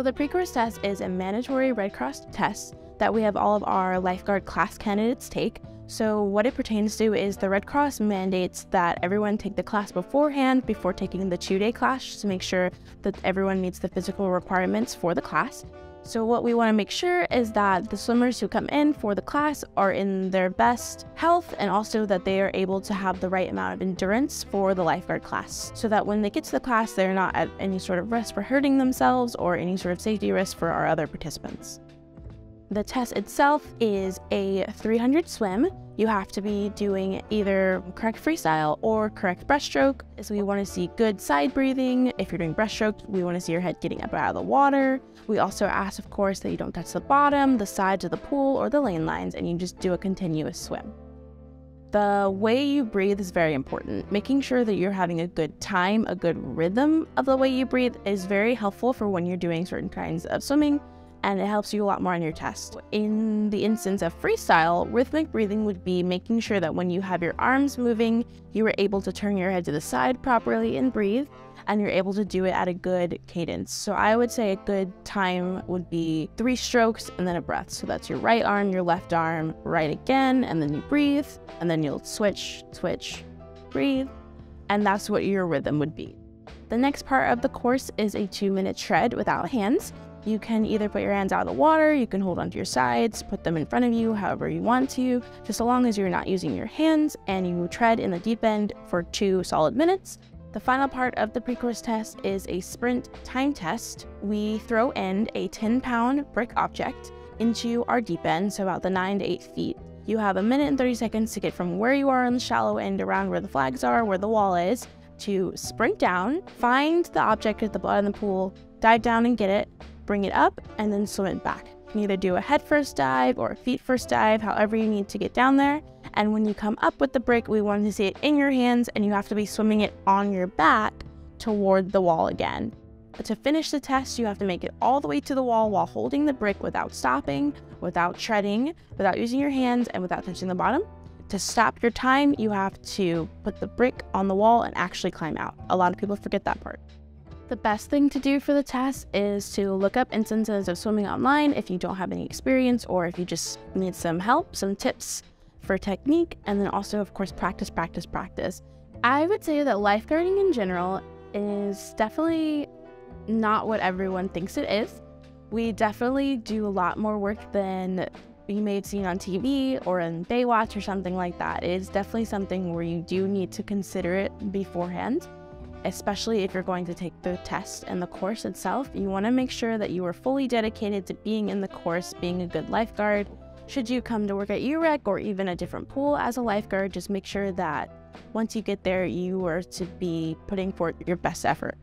So the pre-course test is a mandatory Red Cross test that we have all of our lifeguard class candidates take. So what it pertains to is the Red Cross mandates that everyone take the class beforehand before taking the 2-day class to make sure that everyone meets the physical requirements for the class. So what we want to make sure is that the swimmers who come in for the class are in their best health, and also that they are able to have the right amount of endurance for the lifeguard class, so that when they get to the class, they're not at any sort of risk for hurting themselves or any sort of safety risk for our other participants. The test itself is a 300 swim. You have to be doing either correct freestyle or correct breaststroke. So we want to see good side breathing. If you're doing breaststroke, we want to see your head getting up out of the water. We also ask, of course, that you don't touch the bottom, the sides of the pool, or the lane lines, and you just do a continuous swim. The way you breathe is very important. Making sure that you're having a good time, a good rhythm of the way you breathe is very helpful for when you're doing certain kinds of swimming, and it helps you a lot more on your test. In the instance of freestyle, rhythmic breathing would be making sure that when you have your arms moving, you are able to turn your head to the side properly and breathe, and you're able to do it at a good cadence. So I would say a good time would be 3 strokes and then a breath. So that's your right arm, your left arm, right again, and then you breathe, and then you'll switch, breathe, and that's what your rhythm would be. The next part of the course is a 2-minute tread without hands. You can either put your hands out of the water, you can hold onto your sides, put them in front of you, however you want to, just so long as you're not using your hands, and you tread in the deep end for 2 solid minutes. The final part of the pre-course test is a sprint time test. We throw in a 10-pound brick object into our deep end, so about the 9 to 8 feet. You have 1 minute and 30 seconds to get from where you are on the shallow end around where the flags are, where the wall is, to sprint down, find the object at the bottom of the pool, dive down and get it, bring it up, and then swim it back. You can either do a head first dive or a feet first dive, however you need to get down there. And when you come up with the brick, we want to see it in your hands, and you have to be swimming it on your back toward the wall again. But to finish the test, you have to make it all the way to the wall while holding the brick without stopping, without treading, without using your hands, and without touching the bottom. To stop your time, you have to put the brick on the wall and actually climb out. A lot of people forget that part. The best thing to do for the test is to look up instances of swimming online if you don't have any experience, or if you just need some help, some tips for technique, and then also, of course, practice. I would say that lifeguarding in general is definitely not what everyone thinks it is. We definitely do a lot more work than you may have seen on TV or in Baywatch or something like that. It is definitely something where you do need to consider it beforehand. Especially if you're going to take the test and the course itself. You want to make sure that you are fully dedicated to being in the course, being a good lifeguard. Should you come to work at Urec or even a different pool as a lifeguard, just make sure that once you get there, you are to be putting forth your best effort.